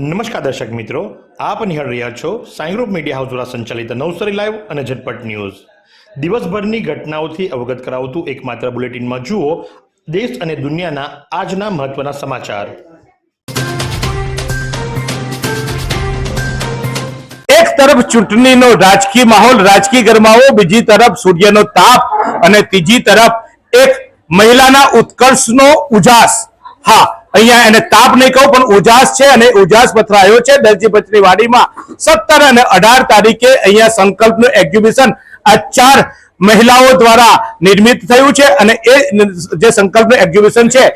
નમસ્કાર દર્શક મિત્રો, આપ નિહાળ રહ્યા છો સાઈ ગ્રુપ મીડિયા હાઉસ દ્વારા સંચાલિત નવસારી લાઈવ અને ઝટપટ ન્યૂઝ. દિવસભરની ઘટનાઓથી અવગત કરાવતું એકમાત્ર બુલેટિનમાં જુઓ દેશ અને દુનિયાના આજના મહત્વના સમાચાર. એક તરફ ચૂંટણીનો રાજકીય માહોલ, રાજકીય ગરમાવો, બીજી તરફ સૂર્યનો તાપ અને ત્રીજી તરફ એક મહિલાના ઉત્કર્ષનો ઉજાસ. હા, અહીંયા એને તાપ નહીં કહું પણ ઉજાસ છે અને ઉજાસ પથરાયો છે દરજીપત્રી વાડીમાં 17 અને 18 તારીખે અહીંયા સંકલ્પનું એક્ઝિબિશન આ 4 મહિલાઓ દ્વારા નિર્મિત થયું છે અને એ જે સંકલ્પનું એક્ઝિબિશન છે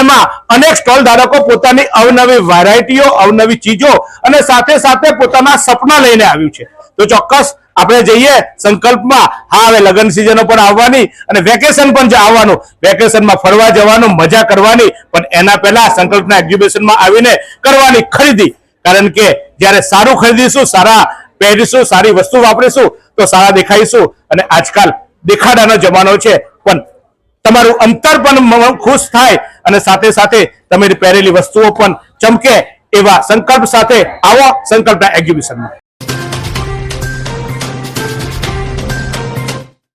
એમાં અનેક સ્ટોલ ધારકો પોતાની અવનવી વેરાયટીઓ, અવનવી ચીજો અને સાથે સાથે પોતાના સપના લઈને આવ્યું છે. તો ચોક્કસ આપણે જઈએ સંકલ્પમાં. હા, હવે લગ્ન સિઝનો પણ આવવાની અને વેકેશન પણ આવવાનું. વેકેશનમાં ફરવા જવાનું, મજા કરવાની, પણ એના પહેલા સંકલ્પના એક્ઝિબિશનમાં આવીને કરવાની ખરીદી. કારણ કે જ્યારે સારું ખરીદીશું, સારા પહેરીશું, સારી વસ્તુ વાપરીશું તો સારા દેખાઈશું. અને આજકાલ દેખાડાનો જમાનો છે, પણ તમારું અંતર પણ ખુશ થાય અને સાથે સાથે તમે પહેરેલી વસ્તુઓ પણ ચમકે એવા સંકલ્પ સાથે આવો સંકલ્પના એક્ઝિબિશનમાં.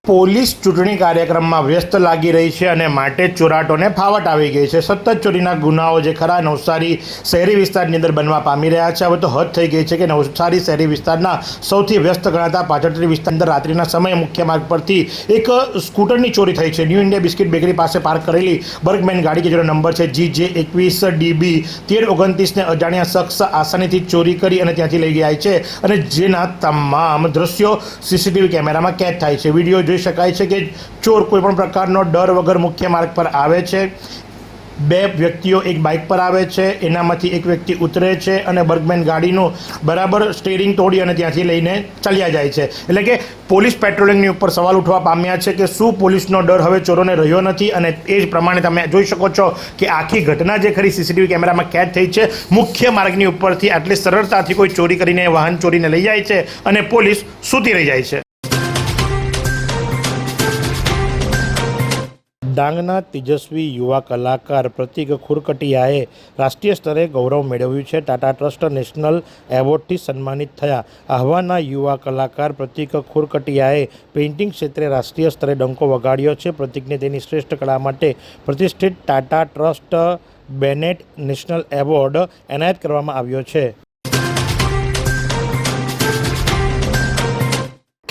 પોલીસ ચૂંટણી કાર્યક્રમમાં વ્યસ્ત લાગી રહી છે અને માટે ચોરાટોને ફાવટ આવી ગઈ છે. સતત ચોરીના ગુનાઓ જે ખરા નવસારી શહેરી વિસ્તારની અંદર બનવા પામી રહ્યા છે. હવે તો હદ થઈ ગઈ છે કે નવસારી શહેરી વિસ્તારના સૌથી વ્યસ્ત ગણાતા પાછળની વિસ્તારની અંદર રાત્રિના સમયે મુખ્ય માર્ગ પરથી એક સ્કૂટરની ચોરી થઈ છે. ન્યૂ ઇન્ડિયા બિસ્કિટ બેકરી પાસે પાર્ક કરેલી બર્ગમેન ગાડી કે જેનો નંબર છે GJ21DB 1329 ને અજાણ્યા શખ્સ આસાનીથી ચોરી કરી અને ત્યાંથી લઈ ગયા છે અને જેના તમામ દ્રશ્યો સીસીટીવી કેમેરામાં કેદ થાય છે. વિડીયો જોઈ શકાય છે કે ચોર કોઈ પણ પ્રકારનો ડર વગર મુખ્ય માર્ગ પર આવે છે. 2 વ્યક્તિઓ એક બાઇક પર આવે છે, એનામાંથી એક વ્યક્તિ ઉતરે છે અને બર્ગમેન ગાડીનું બરાબર સ્ટીરિંગ તોડી અને ત્યાંથી લઈને ચાલ્યા જાય છે. એટલે કે પોલીસ પેટ્રોલિંગની ઉપર સવાલ ઉઠવા પામ્યા છે કે શું પોલીસનો ડર હવે ચોરોને રહ્યો નથી. અને એ જ પ્રમાણે તમે જોઈ શકો છો કે આખી ઘટના જે ખરી સીસીટીવી કેમેરામાં કેદ થઈ છે. મુખ્ય માર્ગની ઉપરથી આટલી સરળતાથી કોઈ ચોરી કરીને વાહન ચોરીને લઈ જાય છે અને પોલીસ સૂતી રહી જાય છે. ડાંગના તેજસ્વી યુવા કલાકાર પ્રતિક ખુરકટિયાએ રાષ્ટ્રીય સ્તરે ગૌરવ મેળવ્યું છે. ટાટા ટ્રસ્ટ નેશનલ એવોર્ડથી સન્માનિત થયા. આહવાના યુવા કલાકાર પ્રતિક ખુરકટિયાએ પેઇન્ટિંગ ક્ષેત્રે રાષ્ટ્રીય સ્તરે ડંકો વગાડ્યો છે. પ્રતિકને તેની શ્રેષ્ઠ કળા માટે પ્રતિષ્ઠિત Tata trust Bennett national award એનાયત કરવામાં આવ્યો છે.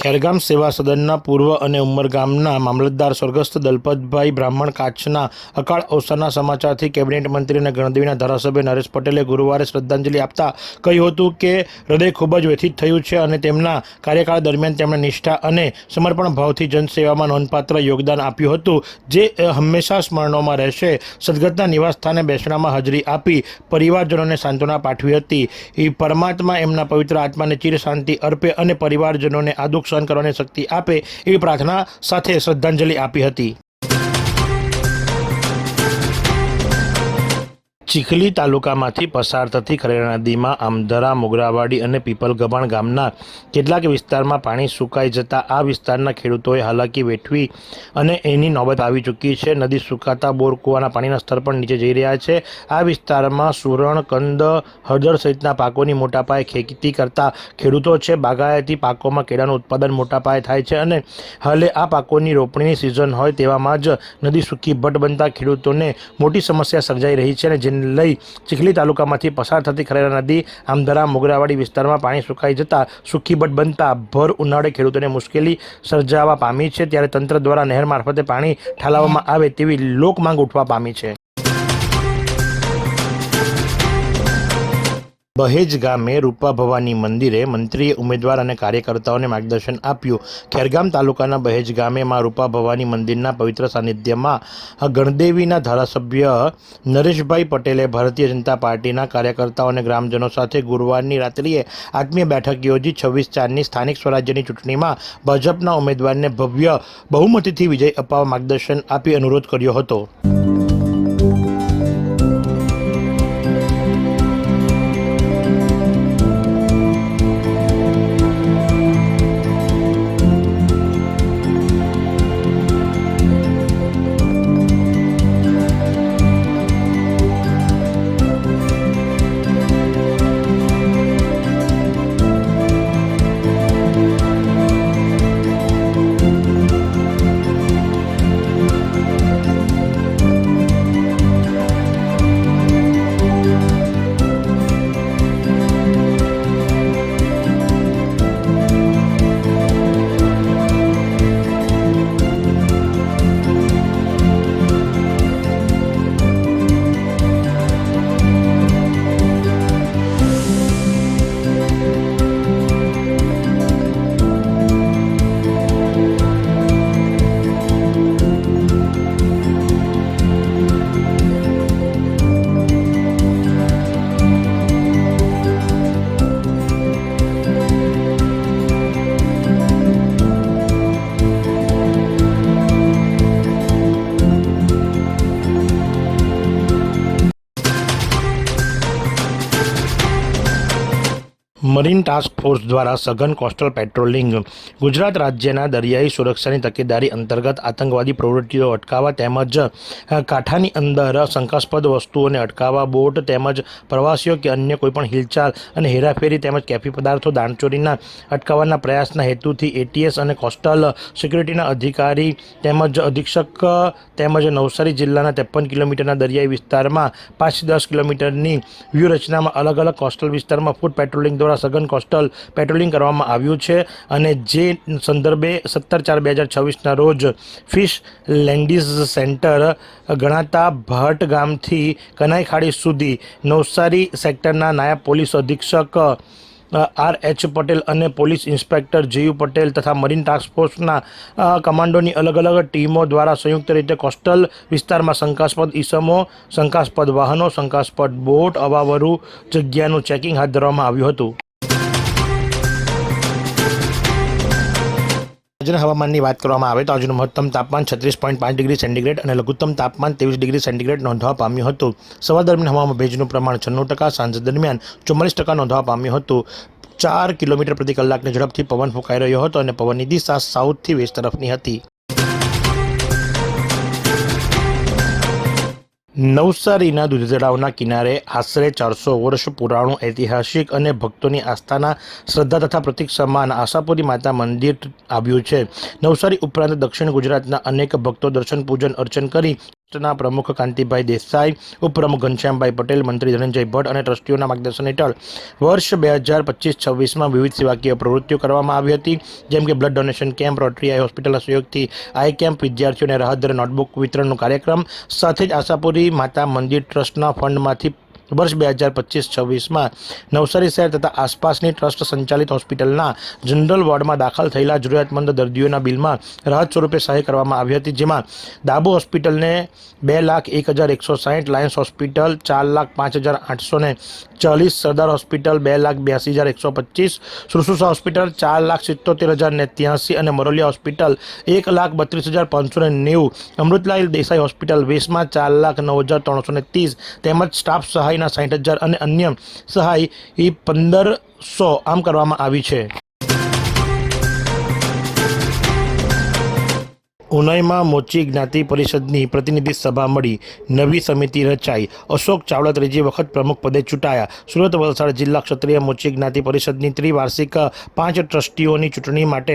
ખેરગામ સેવા સદનના પૂર્વ અને ઉમરગામના મામલતદાર સ્વર્ગસ્થ દલપતભાઈ બ્રાહ્મણ કાછના અકાળ અવસાનના સમાચારથી કેબિનેટ મંત્રી અને ગણદેવીના ધારાસભ્ય નરેશ પટેલે ગુરુવારે શ્રદ્ધાંજલિ આપતા કહ્યું હતું કે હૃદય ખૂબ જ વ્યથિત થયું છે અને તેમના કાર્યકાળ દરમિયાન તેમણે નિષ્ઠા અને સમર્પણ ભાવથી જનસેવામાં નોંધપાત્ર યોગદાન આપ્યું હતું, જે હંમેશા સ્મરણોમાં રહેશે. સદગતના નિવાસસ્થાને બેસણામાં હાજરી આપી પરિવારજનોને સાંત્વના પાઠવી હતી. પરમાત્મા એમના પવિત્ર આત્માને ચિર શાંતિ અર્પે અને પરિવારજનોને આ દુઃખ સહન કરવાની શક્તિ આપે એવી પ્રાર્થના સાથે શ્રદ્ધાંજલિ આપી હતી. ચીખલી તાલુકામાંથી પસાર થતી ખરેરા નદીમાં આમધરા, મોગરાવાડી અને પીપલગભાણ ગામના કેટલાક વિસ્તારમાં પાણી સુકાઈ જતા આ વિસ્તારના ખેડૂતોએ હાલાકી વેઠવી અને એની નોબત આવી ચૂકી છે. નદી સુકાતા બોર કૂવાના પાણીના સ્તર પણ નીચે જઈ રહ્યા છે. આ વિસ્તારમાં સુરણ, કંદ, હળદર સહિતના પાકોની મોટા પાયે ખેતી કરતા ખેડૂતો છે. બાગાયતી પાકોમાં કેળાનું ઉત્પાદન મોટા પાયે થાય છે અને હાલે આ પાકોની રોપણીની સિઝન હોય તેવામાં જ નદી સૂકી ભટ્ટ બનતા ખેડૂતોને મોટી સમસ્યા સર્જાઈ રહી છે. અને જેને લઈ ચીખલી તાલુકામાંથી પસાર થતી ખરેરા નદી આમધરા, મોગરાવાડી વિસ્તારમાં પાણી સુકાઈ જતા સૂકી ભટ્ટ બનતા ભર ઉનાળે ખેડૂતોને મુશ્કેલી સર્જાવા પામી છે. ત્યારે તંત્ર દ્વારા નહેર મારફતે પાણી ઠાલવવામાં આવે તેવી લોક માંગ ઉઠવા પામી છે. બહેજ ગામે રૂપા ભવાની મંદિરે મંત્રીએ ઉમેદવાર અને કાર્યકર્તાઓને માર્ગદર્શન આપ્યું. ખેરગામ તાલુકાના બહેજ ગામે માં રૂપા ભવાની મંદિરના પવિત્ર સાનિધ્યમાં ગણદેવીના ધારાસભ્ય નરેશભાઈ પટેલે ભારતીય જનતા પાર્ટીના કાર્યકર્તાઓ અને ગ્રામજનો સાથે ગુરુવારની રાત્રિએ આત્મીય બેઠક યોજી 26/4ની સ્થાનિક સ્વરાજ્યની ચૂંટણીમાં ભાજપના ઉમેદવારને ભવ્ય બહુમતીથી વિજય અપાવવા માર્ગદર્શન આપી અનુરોધ કર્યો હતો. મરીન ટાસ્ક ફોર્સ દ્વારા સઘન કોસ્ટલ પેટ્રોલિંગ ગુજરાત રાજ્યના દરિયાઈ સુરક્ષાની તકેદારી અંતર્ગત આતંકવાદી પ્રવૃત્તિઓ અટકાવવા તેમજ કાંઠાની અંદર શંકાસ્પદ વસ્તુઓને અટકાવવા બોટ તેમજ પ્રવાસીઓ કે અન્ય કોઈપણ હિલચાલ અને હેરાફેરી તેમજ કેફી પદાર્થો દાણચોરીના અટકાવવાના પ્રયાસના હેતુથી એટીએસ અને કોસ્ટલ સિક્યુરિટીના અધિકારી તેમજ અધિક્ષક તેમજ નવસારી જિલ્લાના 53 કિલોમીટરના દરિયાઈ વિસ્તારમાં 5 થી 10 કિલોમીટરની વ્યૂહરચનામાં અલગ અલગ કોસ્ટલ વિસ્તારમાં ફૂટ પેટ્રોલિંગ દ્વારા સઘન કોસ્ટલ પેટ્રોલિંગ કરવામાં આવ્યું છે અને જે સંદર્ભે 17/4/2026ના રોજ ફિશ લેન્ડિંગ સેન્ટર ગણાતા ભટ્ટ ગામથી કનાઈ ખાડી સુધી નવસારી સેક્ટરના નાયબ પોલીસ અધિક્ષક R.H. પટેલ અને પોલીસ ઇન્સ્પેક્ટર J.U. પટેલ તથા મરીન ટાસ્ક ફોર્સના કમાન્ડોની અલગ અલગ ટીમો દ્વારા સંયુક્ત રીતે કોસ્ટલ વિસ્તારમાં શંકાસ્પદ ઇસમો, શંકાસ્પદ વાહનો, શંકાસ્પદ બોટ, અવાવરુ જગ્યાનું ચેકિંગ હાથ ધરવામાં આવ્યું હતું. આજના હવામાનની વાત કરવામાં આવે તો આજનું મહત્તમ તાપમાન 36.5 ડિગ્રી સેન્ટીગ્રેડ અને લઘુત્તમ તાપમાન 23 ડિગ્રી સેન્ટીગ્રેડ નોંધવા પામ્યું હતું. સવાર દરમિયાન હવામાં ભેજનું પ્રમાણ 96%, સાંજ દરમિયાન 44% નોંધવા પામ્યું હતું. 4 કિલોમીટર પ્રતિ કલાકની ઝડપથી પવન ફૂંકાઈ રહ્યો હતો અને પવનની દિશા સાઉથથી વેસ્ટ તરફની હતી. નવસારીના દૂધ તળાવના કિનારે આશરે 400 વર્ષ પુરાણું ઐતિહાસિક અને ભક્તોની આસ્થાના શ્રદ્ધા તથા પ્રતીક સમાન આશાપુરી માતા મંદિર આવ્યું છે. નવસારી ઉપરાંત દક્ષિણ ગુજરાતના અનેક ભક્તો દર્શન પૂજન અર્ચન કરી ટ્રસ્ટના પ્રમુખ કાંતિભાઈ દેસાઈ, ઉપપ્રમુખ ઘનશ્યામભાઈ પટેલ, મંત્રી ધનંજય ભટ્ટ અને ટ્રસ્ટીઓના માર્ગદર્શન હેઠળ વર્ષ 2025-26માં વિવિધ સેવાકીય પ્રવૃત્તિઓ કરવામાં આવી હતી, જેમ કે બ્લડ ડોનેશન કેમ્પ, રોટરી આઈ હોસ્પિટલના સહયોગથી આઈ કેમ્પ, વિદ્યાર્થીઓને રાહત દરે નોટબુક વિતરણનો કાર્યક્રમ, સાથે જ આશાપુરી માતા મંદિર ટ્રસ્ટના ફંડમાંથી વર્ષ 2025-26માં નવસારી શહેર તથા આસપાસની ટ્રસ્ટ સંચાલિત હોસ્પિટલના જનરલ વોર્ડમાં દાખલ થયેલા જરૂરિયાતમંદ દર્દીઓના બિલમાં રાહત સ્વરૂપે સહાય કરવામાં આવી હતી, જેમાં ડાબુ હોસ્પિટલને 2,01,160, Lions hospital 4,05,840, Sardar hospital 2,82,125, Sushrusha hospital 4,77,083 અને મરોલિયા હોસ્પિટલ 1,32,590, અમૃતલાલ દેસાઈ હોસ્પિટલ વેસમાં 4,09,330 તેમજ સ્ટાફ સહાય 60,000 અને અન્ય સહાય 1,500 આમ કરવામાં આવી છે. ઉનાઈમાં મોચી જ્ઞાતિ પરિષદની પ્રતિનિધિ સભા મળી, નવી સમિતિ રચાઈ, અશોક ચાવડા ત્રીજી વખત પ્રમુખ પદે ચૂંટાયા. સુરત વલસાડ જિલ્લા ક્ષત્રિય મોચી જ્ઞાતિ પરિષદની ત્રિવાર્ષિક 5 ટ્રસ્ટીઓની ચૂંટણી માટે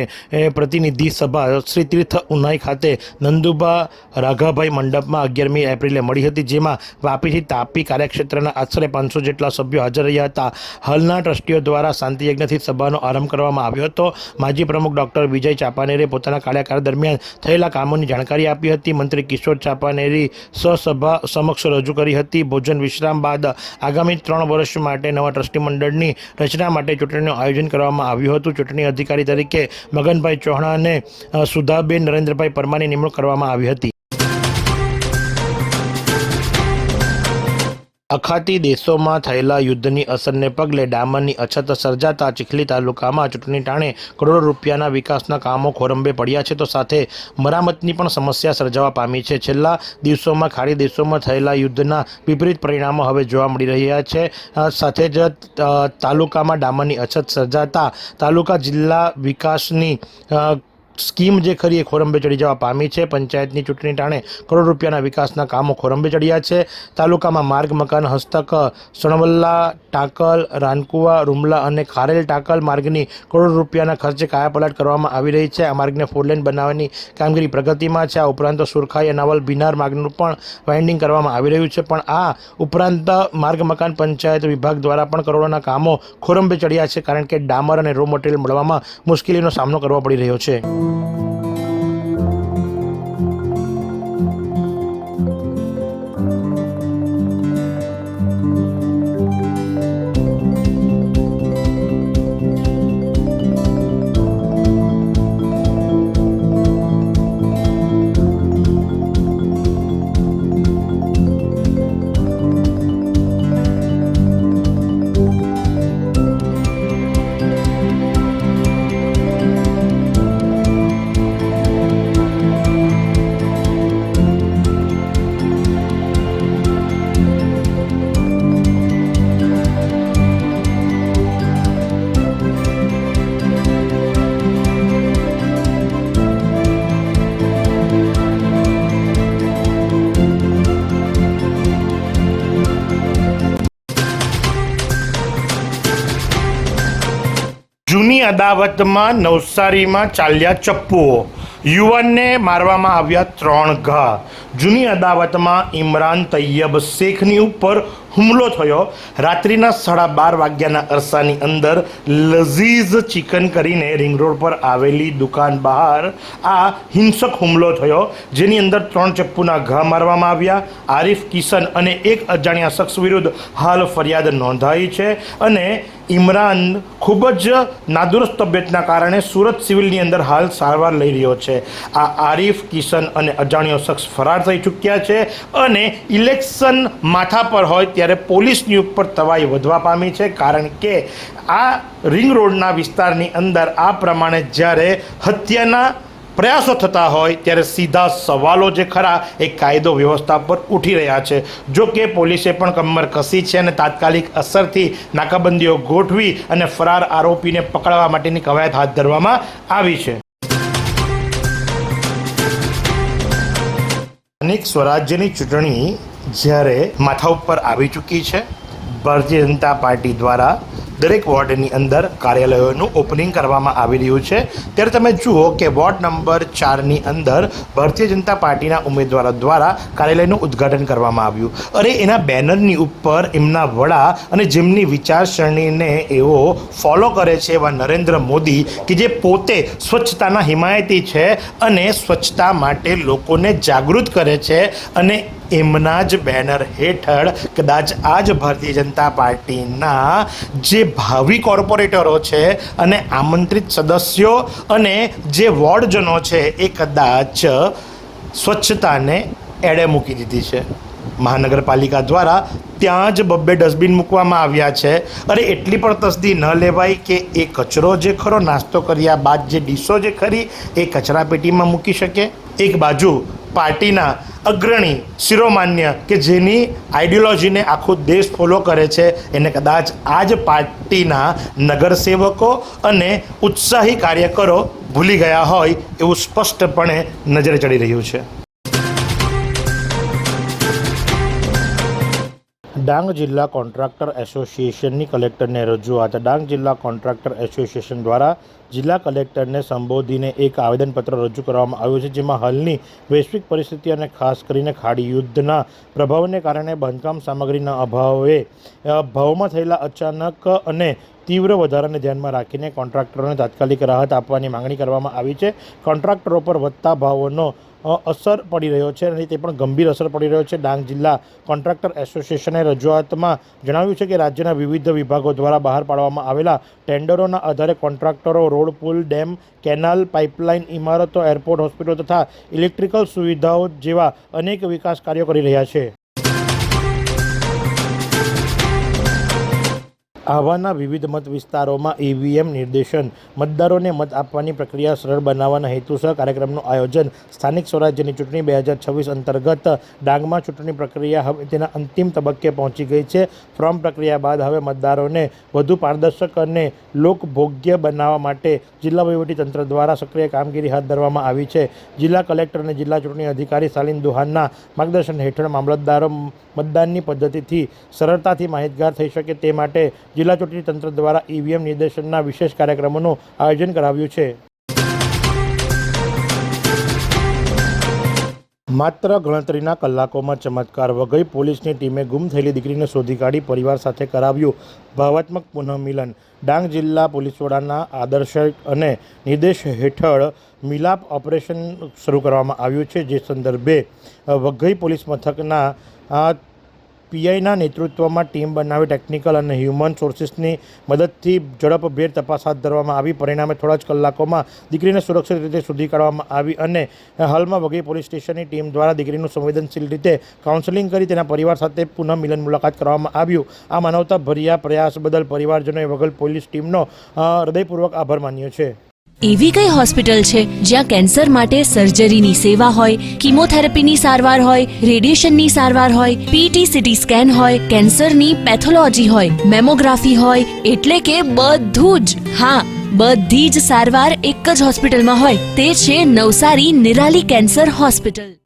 પ્રતિનિધિ સભા શ્રી તીર્થ ઉનાઈ ખાતે નંદુબા રાઘાભાઈ મંડપમાં 11મી એપ્રિલે મળી હતી, જેમાં વાપીથી તાપી કાર્યક્ષેત્રના આશરે 500 જેટલા સભ્યો હાજર રહ્યા હતા. હાલના ટ્રસ્ટીઓ દ્વારા શાંતિયજ્ઞથી સભાનો આરંભ કરવામાં આવ્યો હતો. માજી પ્રમુખ ડોક્ટર વિજય ચાપાનેરે પોતાના કાર્યકાળ દરમિયાન થયેલા કામોની જાણકારી આપી હતી. મંત્રી કિશોર ચાપાનેરી સહસભા સમક્ષ રજૂ કરી હતી. ભોજન વિશ્રામ બાદ આગામી 3 વર્ષ માટે નવા ટ્રસ્ટી મંડળની રચના માટે ચૂંટણીનું આયોજન કરવામાં આવ્યું હતું. ચૂંટણી અધિકારી તરીકે મગનભાઈ ચૌહાણ અને સુધાબેન નરેન્દ્રભાઈ પરમારની નિમણૂક કરવામાં આવી હતી. અખાતી દેશોમાં થયેલા યુદ્ધની અસરને પગલે ડામરની અછત સર્જાતા ચીખલી તાલુકામાં ચૂંટણી ટાણે કરોડો રૂપિયાના વિકાસના કામો ખોરંભે પડ્યા છે, તો સાથે મરામતની પણ સમસ્યા સર્જાવા પામી છે. છેલ્લા દિવસોમાં ખાડી દેશોમાં થયેલા યુદ્ધના વિપરીત પરિણામો હવે જોવા મળી રહ્યા છે. સાથે જ તાલુકામાં ડામરની અછત સર્જાતા તાલુકા જિલ્લા વિકાસની સ્કીમ જે ખરી એ ખોરંભે ચડી જવા પામી છે. પંચાયતની ચૂંટણી ટાણે કરોડ રૂપિયાના વિકાસના કામો ખોરંભે ચડ્યા છે. તાલુકામાં માર્ગ, મકાન, હસ્તક, સણવલ્લા ટાકલ, રાનકુવા, રૂમલા અને ખારેલ ટાકલ માર્ગની કરોડ રૂપિયાના ખર્ચે કાયાપલટ કરવામાં આવી રહી છે. આ માર્ગને 4 લેન બનાવવાની કામગીરી પ્રગતિમાં છે. આ ઉપરાંત સુરખાઈ, અનાવલ, બિનાર માર્ગનું પણ વાઇન્ડિંગ કરવામાં આવી રહ્યું છે. પણ આ ઉપરાંત માર્ગ, મકાન, પંચાયત વિભાગ દ્વારા પણ કરોડોના કામો ખોરંભે ચડ્યા છે, કારણ કે ડામર અને રો મટીરિયલ મળવામાં મુશ્કેલીનો સામનો કરવો પડી રહ્યો છે. જૂની અદાવતમાં નવસારીમાં ચાલ્યા ચપ્પુઓ, યુવાનને મારવામાં આવ્યા 3 ઘા. જૂની અદાવતમાં ઇમરાન તૈયબ શેખની ઉપર હુમલો થયો. રાત્રિના 12:30 વાગ્યાના અરસાની અંદર લઝીઝ ચિકન કરીને રિંગ રોડ પર આવેલી દુકાન બહાર આ હિંસક હુમલો થયો, જેની અંદર 3 ચપ્પુના ઘા મારવામાં આવ્યા. આરિફ, કિશન અને એક અજાણ્યા શખ્સ વિરુદ્ધ હાલ ફરિયાદ નોંધાઈ છે અને ઇમરાન ખૂબ જ નાદુરસ્ત તબિયતના કારણે સુરત સિવિલની અંદર હાલ સારવાર લઈ રહ્યો છે. આ આરિફ, કિશન અને અજાણ્યો શખ્સ ફરાર થઈ ચૂક્યા છે અને ઇલેક્શન માથા પર હોય ત્યારે પોલીસની ઉપર તવાઈ વધવા પામી છે, કારણ કે આ રિંગ રોડના વિસ્તારની અંદર આ પ્રમાણે જ્યારે હત્યાના પ્રયાસો થતા હોય ત્યારે સીધા સવાલો જે ખરા એ કાયદો વ્યવસ્થા પર ઉઠી રહ્યા છે. જો કે પોલીસે પણ કમર કસી છે અને તાત્કાલિક અસરથી નાકાબંધીઓ ગોઠવી અને ફરાર આરોપીને પકડવા માટેની કવાયત હાથ ધરવામાં આવી છે. સ્થાનિક સ્વરાજ્યની ચૂંટણી જ્યારે માથા ઉપર આવી ચૂકી છે, ભારતીય જનતા પાર્ટી દ્વારા દરેક વોર્ડની અંદર કાર્યાલયોનું ઓપનિંગ કરવામાં આવી રહ્યું છે. ત્યારે તમે જુઓ કે વોર્ડ નંબર 4ની અંદર ભારતીય જનતા પાર્ટીના ઉમેદવારો દ્વારા કાર્યાલયનું ઉદ્ઘાટન કરવામાં આવ્યું. અરે એના બેનરની ઉપર એમના વડા અને જેમની વિચારસરણીને એવો ફોલો કરે છે એવા નરેન્દ્ર મોદી, કે જે પોતે સ્વચ્છતાના હિમાયતી છે અને સ્વચ્છતા માટે લોકોને જાગૃત કરે છે, અને એમના જ બેનર હેઠળ કદાચ આ જ ભારતીય જનતા પાર્ટીના જે ભાવિ કોર્પોરેટરો છે અને આમંત્રિત સદસ્યો અને જે વોર્ડજનો છે એ કદાચ સ્વચ્છતાને એડે મૂકી દીધી છે. મહાનગરપાલિકા દ્વારા ત્યાં જ 2 ડસ્ટબિન મૂકવામાં આવ્યા છે. અરે એટલી પણ તસદી ન લેવાય કે એ કચરો જે ખરો નાસ્તો કર્યા બાદ જે ડીશો જે ખરી એ કચરા પેટીમાં મૂકી શકે. એક બાજુ પાર્ટીના અગ્રણી શિરોમાન્ય કે જેની આઈડિયોલોજીને આખો દેશ ફોલો કરે છે, એને કદાચ આ જ પાર્ટીના નગરસેવકો અને ઉત્સાહી કાર્યકરો ભૂલી ગયા હોય એવું સ્પષ્ટપણે નજરે ચડી રહ્યું છે. ડાંગ જિલ્લા કોન્ટ્રાક્ટર એસોસિએશનની કલેક્ટરને રજૂઆત. ડાંગ જિલ્લા કોન્ટ્રાક્ટર એસોસિએશન દ્વારા જિલ્લા કલેક્ટરને સંબોધીને એક આવેદનપત્ર રજૂ કરવામાં આવ્યું છે, જેમાં હાલની વૈશ્વિક પરિસ્થિતિ અને ખાસ કરીને ખાડી યુદ્ધના પ્રભાવને કારણે બાંધકામ સામગ્રીના અભાવે ભાવમાં થયેલા અચાનક અને તીવ્ર વધારાને ધ્યાનમાં રાખીને કોન્ટ્રાક્ટરોને તાત્કાલિક રાહત આપવાની માંગણી કરવામાં આવી છે. કોન્ટ્રાક્ટરો પર વધતા ભાવોનો અસર પડી રહ્યો છે અને તે પણ ગંભીર અસર પડી રહ્યો છે. ડાંગ જિલ્લા કોન્ટ્રાક્ટર એસોસિએશને રજૂઆતમાં જણાવ્યું છે કે રાજ્યના વિવિધ વિભાગો દ્વારા બહાર પાડવામાં આવેલા ટેન્ડરોના આધારે કોન્ટ્રાક્ટરો રોડ, પુલ, ડેમ, કેનાલ, પાઇપલાઇન, ઇમારતો, એરપોર્ટ, હોસ્પિટલો તથા ઇલેક્ટ્રિકલ સુવિધાઓ જેવા અનેક વિકાસ કાર્યો કરી રહ્યા છે. આહવાના વિવિધ મત વિસ્તારોમાં ઈવીએમ નિર્દેશન, મતદારોને મત આપવાની પ્રક્રિયા સરળ બનાવવાના હેતુસર કાર્યક્રમનું આયોજન. સ્થાનિક સ્વરાજ્યની ચૂંટણી 2026 અંતર્ગત ડાંગમાં ચૂંટણી પ્રક્રિયા હવે તેના અંતિમ તબક્કે પહોંચી ગઈ છે. ફોર્મ પ્રક્રિયા બાદ હવે મતદારોને વધુ પારદર્શક અને લોકભોગ્ય બનાવવા માટે જિલ્લા વહીવટીતંત્ર દ્વારા સક્રિય કામગીરી હાથ ધરવામાં આવી છે. જિલ્લા કલેક્ટર અને જિલ્લા ચૂંટણી અધિકારી શાલિન દુહાનના માર્ગદર્શન હેઠળ મામલતદારો મતદાનની પદ્ધતિથી સરળતાથી માહિતગાર થઈ શકે તે માટે જિલ્લા ચૂંટણી તંત્ર દ્વારા ઈવીએમ નિર્દેશનના વિશેષ કાર્યક્રમોનું આયોજન કરાવ્યું છે. માત્ર ગણતરીના કલાકોમાં ચમત્કાર. વઘઈ પોલીસની ટીમે ગુમ થયેલી દીકરીને શોધી કાઢી પરિવાર સાથે કરાવ્યું ભાવાત્મક પુનઃમિલન. ડાંગ જિલ્લા પોલીસ વડાના આદર્શ અને નિર્દેશ હેઠળ મિલાપ ઓપરેશન શરૂ કરવામાં આવ્યું છે, જે સંદર્ભે વઘઈ પોલીસ મથકના પીઆઈના નેતૃત્વમાં ટીમ બનાવી ટેકનિકલ અને હ્યુમન સોર્સિસની મદદથી ઝડપભેર તપાસ હાથ ધરવામાં આવી. પરિણામે થોડા જ કલાકોમાં દીકરીને સુરક્ષિત રીતે શોધી કાઢવામાં આવી અને હાલમાં વઘઈ પોલીસ સ્ટેશનની ટીમ દ્વારા દીકરીનું સંવેદનશીલ રીતે કાઉન્સેલિંગ કરી તેના પરિવાર સાથે પુનઃ મિલન મુલાકાત કરવામાં આવ્યું. આ માનવતાભર્યા પ્રયાસ બદલ પરિવારજનોએ વઘઈ પોલીસ ટીમનો હૃદયપૂર્વક આભાર માન્યો છે. એવી કઈ હોસ્પિટલ છે જ્યાં કેન્સર માટે સર્જરીની સેવા હોય, કીમોથેરાપીની સારવાર હોય, રેડિયેશનની સારવાર હોય, પીટી સીટી સ્કેન હોય, કેન્સરની પેથોલોજી હોય, મેમોગ્રાફી હોય, એટલે કે બધું જ. હા, બધી જ સારવાર એક જ હોસ્પિટલમાં હોય. તે છે નવસારી નિરાલી કેન્સર હોસ્પિટલ.